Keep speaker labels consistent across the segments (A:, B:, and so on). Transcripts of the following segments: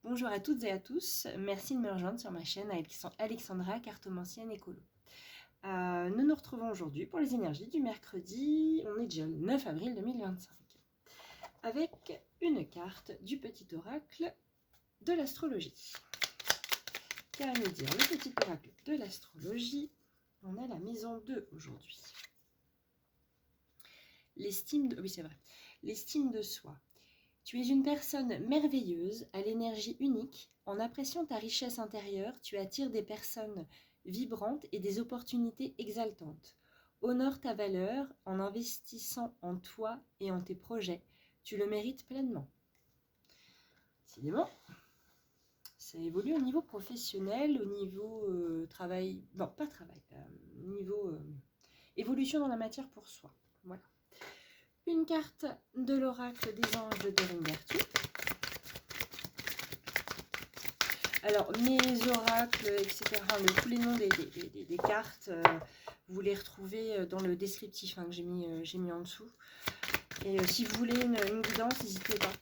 A: Bonjour à toutes et à tous, merci de me rejoindre sur ma chaîne Alexandra, cartomancienne écolo. Nous nous retrouvons aujourd'hui pour les énergies du mercredi, on est déjà le 9 avril 2025, avec une carte du petit oracle de l'astrologie. Qu'à nous dire le petit oracle de l'astrologie? On a la maison 2 aujourd'hui. L'estime de... Oui, c'est vrai. L'estime de soi. Tu es une personne merveilleuse, à l'énergie unique. En appréciant ta richesse intérieure, tu attires des personnes vibrantes et des opportunités exaltantes. Honore ta valeur en investissant en toi et en tes projets. Tu le mérites pleinement. Décidément, ça évolue au niveau professionnel, au niveau travail... Non, pas travail, niveau évolution dans la matière pour soi. Voilà. Une carte de l'oracle des anges de Doringertu. Alors, mes oracles, etc., tous les noms des cartes, vous les retrouvez dans le descriptif que j'ai mis en dessous. Et si vous voulez une guidance, n'hésitez pas,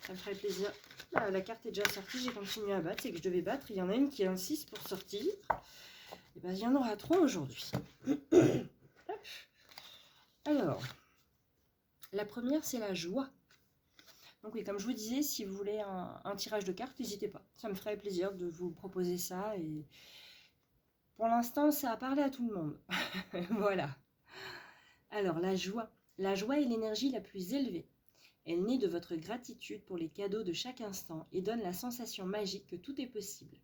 A: ça me ferait plaisir. Là, la carte est déjà sortie, j'ai continué à battre, c'est que je devais battre. Il y en a une qui insiste pour sortir. Et bien, il y en aura 3 aujourd'hui. Alors, la première, c'est la joie. Donc oui, comme je vous disais, si vous voulez un tirage de cartes, n'hésitez pas. Ça me ferait plaisir de vous proposer ça. Et pour l'instant, ça a parlé à tout le monde. Voilà. Alors, la joie. La joie est l'énergie la plus élevée. Elle naît de votre gratitude pour les cadeaux de chaque instant et donne la sensation magique que tout est possible.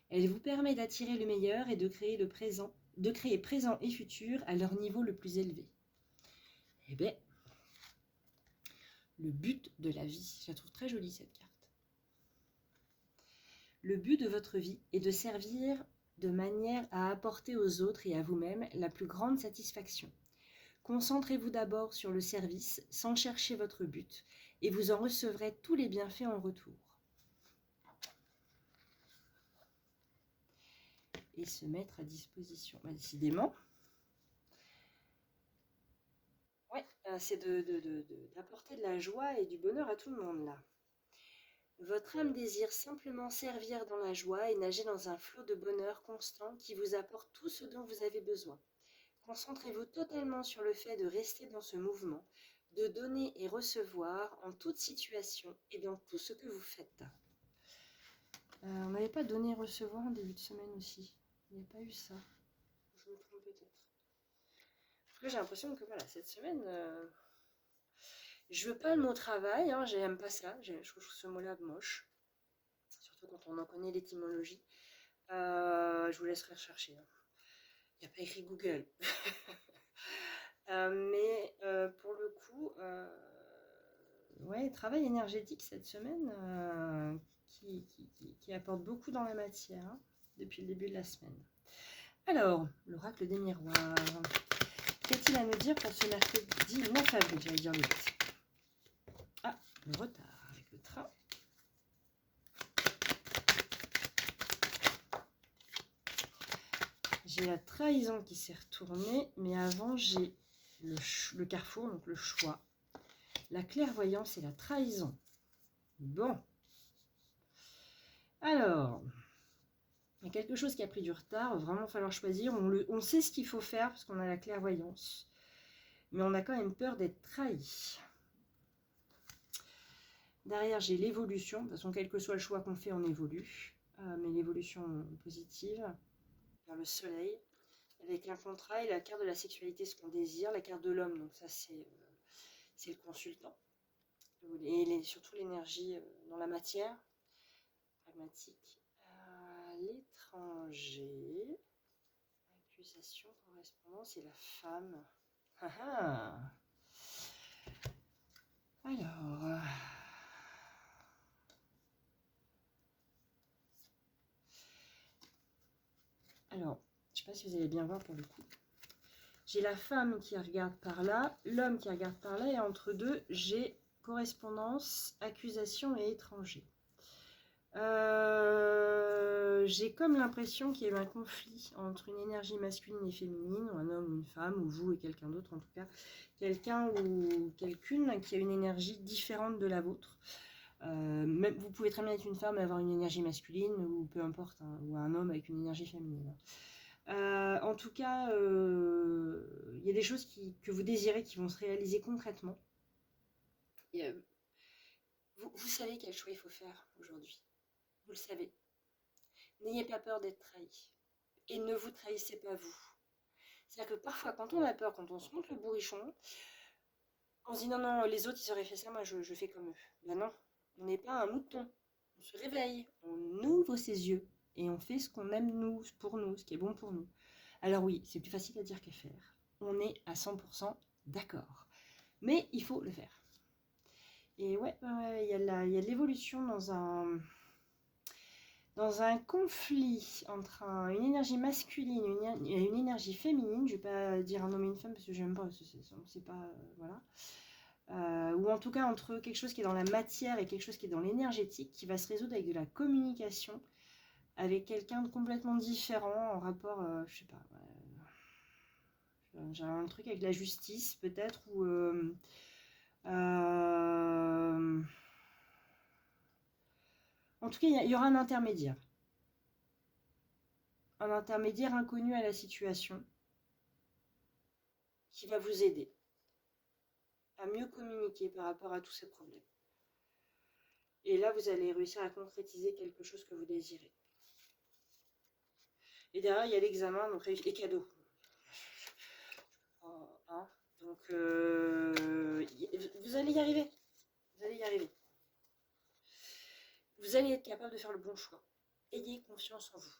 A: Elle vous permet d'attirer le meilleur et de créer présent et futur à leur niveau le plus élevé. Eh bien, le but de la vie. Je la trouve très jolie, cette carte. Le but de votre vie est de servir de manière à apporter aux autres et à vous-même la plus grande satisfaction. Concentrez-vous d'abord sur le service sans chercher votre but et vous en recevrez tous les bienfaits en retour. Et se mettre à disposition. Bah, décidément. Ouais, c'est d'apporter de la joie et du bonheur à tout le monde là. Votre âme désire simplement servir dans la joie et nager dans un flot de bonheur constant qui vous apporte tout ce dont vous avez besoin. Concentrez-vous totalement sur le fait de rester dans ce mouvement, de donner et recevoir en toute situation et dans tout ce que vous faites. On n'avait pas donné et recevoir en début de semaine aussi. Il n'y a pas eu ça. Je me trompe peut-être. Parce que j'ai l'impression que voilà, cette semaine, je veux pas le mot travail, hein, j'aime pas ça. Je trouve ce mot-là moche. Surtout quand on en connaît l'étymologie. Je vous laisserai rechercher. Hein. Il n'y a pas écrit Google. Mais pour le coup, ouais, travail énergétique cette semaine qui apporte beaucoup dans la matière hein, depuis le début de la semaine. Alors, l'oracle des miroirs. Qu'est-il à nous dire pour ce mercredi 9 avril? J'allais dire le 8. Ah, le retard avec le train. J'ai la trahison qui s'est retournée, mais avant j'ai le carrefour, donc le choix. La clairvoyance et la trahison. Bon. Alors, il y a quelque chose qui a pris du retard, il va vraiment falloir choisir. On sait ce qu'il faut faire parce qu'on a la clairvoyance. Mais on a quand même peur d'être trahi. Derrière, j'ai l'évolution. De toute façon, quel que soit le choix qu'on fait, on évolue. Mais l'évolution positive, vers le soleil. Avec un contrat et la carte de la sexualité, ce qu'on désire. La carte de l'homme, donc ça c'est le consultant. Et surtout l'énergie dans la matière, pragmatique. L'étranger, accusation, correspondance et la femme. Alors, je ne sais pas si vous allez bien voir pour le coup. J'ai la femme qui regarde par là, l'homme qui regarde par là, et entre deux, j'ai correspondance, accusation et étranger. J'ai comme l'impression qu'il y a eu un conflit entre une énergie masculine et féminine, ou un homme ou une femme, ou vous et quelqu'un d'autre en tout cas, quelqu'un ou quelqu'une qui a une énergie différente de la vôtre. Même, vous pouvez très bien être une femme et avoir une énergie masculine, ou peu importe, hein, ou un homme avec une énergie féminine. En tout cas, il y a des choses que vous désirez qui vont se réaliser concrètement. Et, vous savez quel choix il faut faire aujourd'hui. Vous le savez. N'ayez pas peur d'être trahi. Et ne vous trahissez pas vous. C'est-à-dire que parfois, quand on a peur, quand on se monte le bourrichon, on se dit non, non, les autres, ils auraient fait ça, moi, je fais comme eux. Ben non, on n'est pas un mouton. On se réveille, on ouvre ses yeux et on fait ce qu'on aime nous, pour nous, ce qui est bon pour nous. Alors oui, c'est plus facile à dire qu'à faire. On est à 100% d'accord. Mais il faut le faire. Et ouais, il y a de l'évolution dans un conflit entre une énergie masculine et une énergie féminine. Je ne vais pas dire un homme et une femme parce que j'aime pas, c'est pas, voilà. Ou en tout cas entre quelque chose qui est dans la matière et quelque chose qui est dans l'énergétique, qui va se résoudre avec de la communication, avec quelqu'un de complètement différent en rapport, je sais pas, j'ai un truc avec la justice peut-être, ou en tout cas il y aura un intermédiaire inconnu à la situation qui va vous aider à mieux communiquer par rapport à tous ces problèmes. Et là, vous allez réussir à concrétiser quelque chose que vous désirez. Et derrière, il y a l'examen, donc les cadeaux. Hein, donc, vous allez y arriver. Vous allez y arriver. Vous allez être capable de faire le bon choix. Ayez confiance en vous.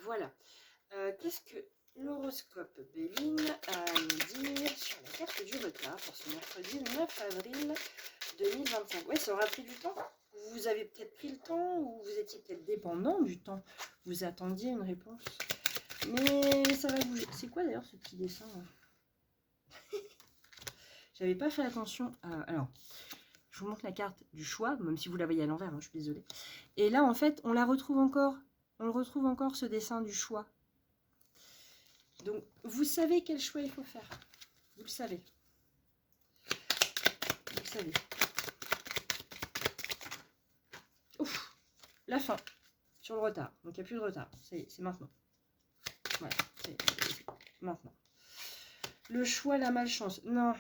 A: Voilà. Qu'est-ce que l'horoscope Béline a à nous dire sur la carte du retard pour ce mercredi 9 avril 2025? Ouais, ça aura pris du temps. Vous avez peut-être pris le temps, ou vous étiez peut-être dépendant du temps. Vous attendiez une réponse. Mais ça va bouger. C'est quoi d'ailleurs ce petit dessin là? J'avais pas fait attention à... Alors, je vous montre la carte du choix, même si vous la voyez à l'envers, hein, je suis désolée. Et là, en fait, on la retrouve encore. On le retrouve encore, ce dessin du choix. Donc, vous savez quel choix il faut faire. Vous le savez. Vous le savez. Ouf, la fin. Sur le retard. Donc, il n'y a plus de retard. C'est maintenant. Voilà, c'est maintenant. Le choix, la malchance. Non.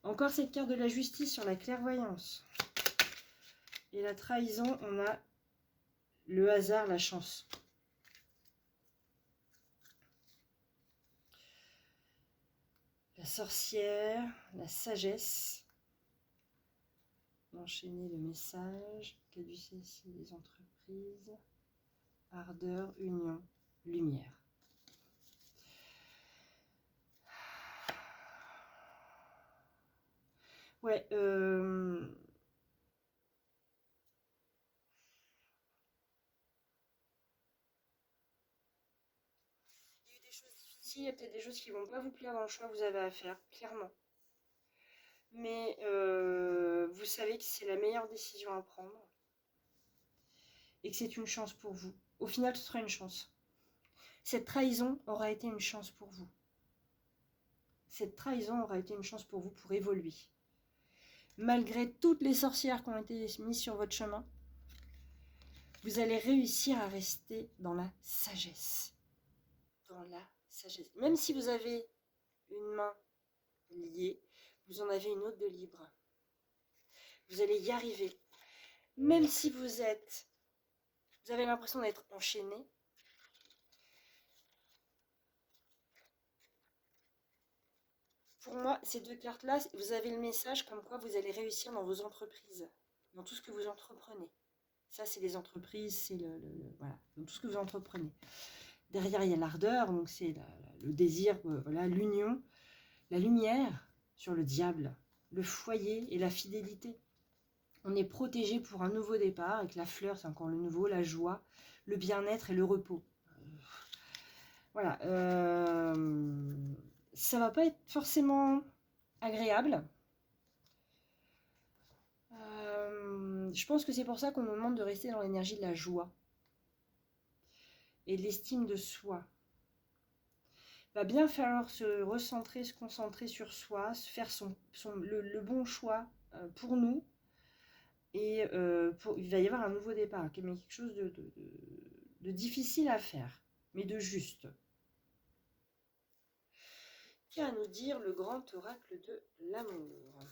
A: Encore cette carte de la justice sur la clairvoyance. Et la trahison, on a le hasard, la chance. La sorcière, la sagesse. Enchaîner le message. Caducétie des entreprises. Ardeur, union, lumière. Ouais, il y a eu des choses difficiles, il y a peut-être des choses qui ne vont pas vous plaire dans le choix que vous avez à faire, clairement. Mais vous savez que c'est la meilleure décision à prendre et que c'est une chance pour vous. Au final, ce sera une chance. Cette trahison aura été une chance pour vous. Cette trahison aura été une chance pour vous pour évoluer. Malgré toutes les sorcières qui ont été mises sur votre chemin, vous allez réussir à rester dans la sagesse. Dans la sagesse. Même si vous avez une main liée, vous en avez une autre de libre. Vous allez y arriver. Même si vous avez l'impression d'être enchaîné, pour moi, ces deux cartes-là, vous avez le message comme quoi vous allez réussir dans vos entreprises, dans tout ce que vous entreprenez. Ça, c'est les entreprises, c'est voilà, dans tout ce que vous entreprenez. Derrière, il y a l'ardeur, donc c'est le désir, voilà, l'union, la lumière sur le diable, le foyer et la fidélité. On est protégé pour un nouveau départ, avec la fleur, c'est encore le nouveau, la joie, le bien-être et le repos. Voilà. Ça va pas être forcément agréable. Je pense que c'est pour ça qu'on nous demande de rester dans l'énergie de la joie. et de l'estime de soi. Il va bien falloir se recentrer, se concentrer sur soi, se faire le bon choix pour nous. Et il va y avoir un nouveau départ, mais quelque chose de difficile à faire, mais de juste. Qu'a à nous dire le grand oracle de l'amour?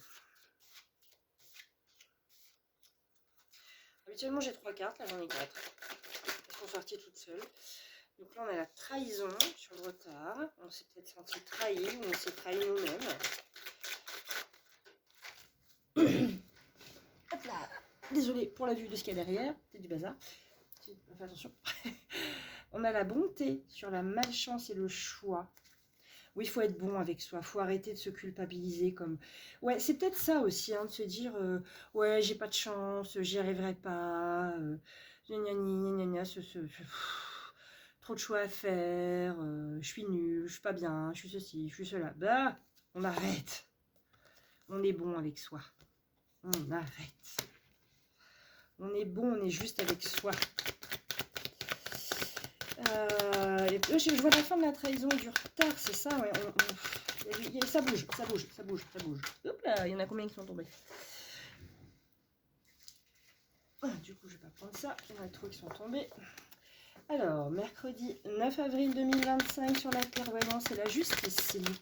A: Habituellement j'ai 3 cartes, là j'en ai 4. Elles sont sorties toutes seules. Donc là on a la trahison sur le retard. On s'est peut-être senti trahi ou on s'est trahi nous-mêmes. Hop là. Désolée pour la vue de ce qu'il y a derrière, c'est du bazar. Fais attention. On a la bonté sur la malchance et le choix. Oui, il faut être bon avec soi, il faut arrêter de se culpabiliser comme... Ouais, c'est peut-être ça aussi, hein, de se dire ouais, j'ai pas de chance, j'y arriverai pas, gna gna gna, trop de choix à faire, je suis nulle, je suis pas bien, je suis ceci, je suis cela. Bah, on arrête. On est bon avec soi. On arrête. On est bon, on est juste avec soi. Je vois la fin de la trahison et du retard, c'est ça, ouais. Ça bouge, ça bouge, ça bouge, ça bouge. Hop là, il y en a combien qui sont tombés? Du coup, je vais pas prendre ça, il y en a trop qui sont tombés. Alors, mercredi 9 avril 2025 sur la clairvoyance et la justice, s'il vous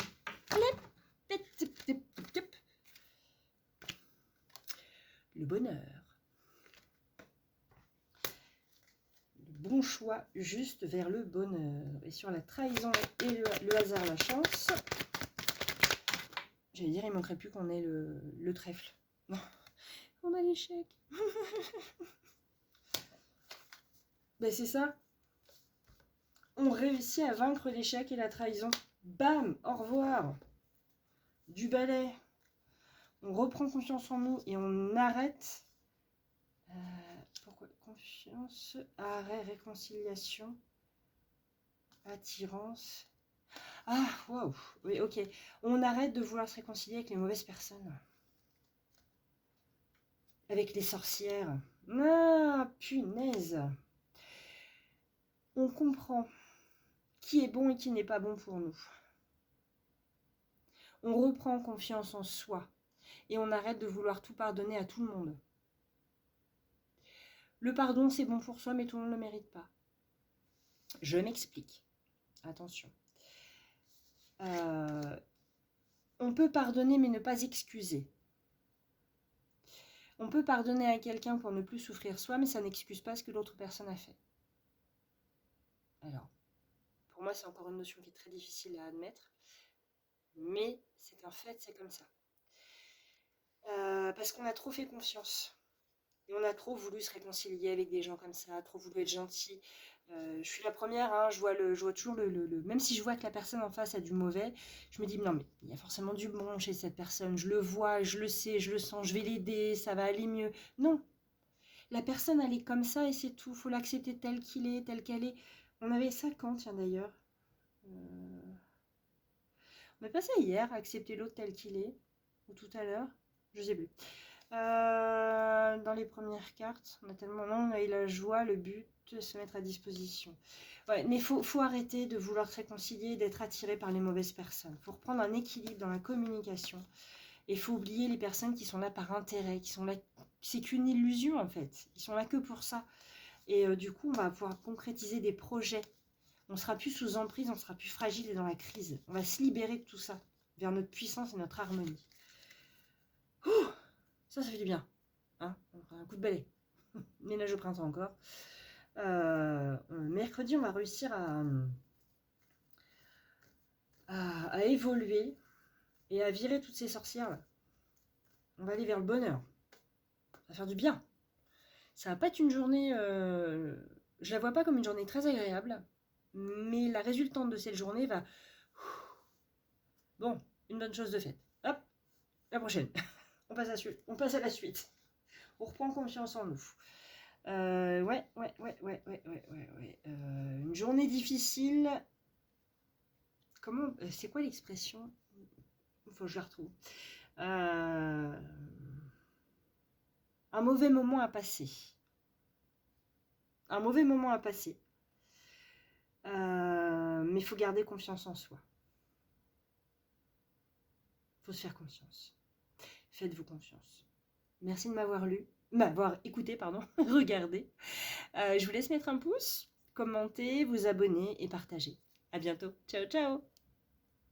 A: plaît. Le bonheur. Bon choix juste vers le bonheur. Et sur la trahison et le hasard, la chance, j'allais dire, il ne manquerait plus qu'on ait le trèfle. Non, on a l'échec. Ben c'est ça. On réussit à vaincre l'échec et la trahison. Bam, au revoir. Du balai. On reprend confiance en nous et on arrête. Pourquoi confiance, arrêt, réconciliation, attirance. Ah, waouh. Oui, ok. On arrête de vouloir se réconcilier avec les mauvaises personnes. Avec les sorcières. Ah, punaise. On comprend qui est bon et qui n'est pas bon pour nous. On reprend confiance en soi. Et on arrête de vouloir tout pardonner à tout le monde. Le pardon, c'est bon pour soi, mais tout le monde ne le mérite pas. Je m'explique. Attention. On peut pardonner, mais ne pas excuser. On peut pardonner à quelqu'un pour ne plus souffrir soi, mais ça n'excuse pas ce que l'autre personne a fait. Alors, pour moi, c'est encore une notion qui est très difficile à admettre, mais c'est un fait, c'est comme ça. Parce qu'on a trop fait confiance. Et on a trop voulu se réconcilier avec des gens comme ça, trop voulu être gentil. Je suis la première, hein, je vois toujours même si je vois que la personne en face a du mauvais, je me dis non mais il y a forcément du bon chez cette personne, je le vois, je le sais, je le sens, je vais l'aider, ça va aller mieux. Non, la personne elle est comme ça et c'est tout, faut l'accepter tel qu'il est, tel qu'elle est. On avait ça quand, tiens d'ailleurs on a passé hier, accepter l'autre tel qu'il est, ou tout à l'heure, je sais plus. Dans les premières cartes, on a tellement... Non, on a eu la joie, le but de se mettre à disposition. Ouais, mais faut arrêter de vouloir se réconcilier, d'être attiré par les mauvaises personnes. Il faut reprendre un équilibre dans la communication. Et il faut oublier les personnes qui sont là par intérêt, qui sont là... C'est qu'une illusion en fait. Ils sont là que pour ça. Et du coup, on va pouvoir concrétiser des projets. On sera plus sous emprise, on sera plus fragile et dans la crise. On va se libérer de tout ça, vers notre puissance et notre harmonie. Ouh, ça fait du bien. Hein, un coup de balai. Ménage au printemps encore. Mercredi, on va réussir à évoluer et à virer toutes ces sorcières là. On va aller vers le bonheur. Ça va faire du bien. Ça va pas être une journée... je la vois pas comme une journée très agréable, mais la résultante de cette journée va... Bon, une bonne chose de faite. Hop, la prochaine. On passe à la suite. On reprend confiance en nous. Ouais. Une journée difficile. Comment... c'est quoi l'expression? Il faut que je la retrouve. Un mauvais moment à passer. Un mauvais moment à passer. Mais il faut garder confiance en soi. Il faut se faire confiance. Faites-vous confiance. Merci de m'avoir écouté, pardon, regardé. Je vous laisse mettre un pouce, commenter, vous abonner et partager. À bientôt. Ciao, ciao!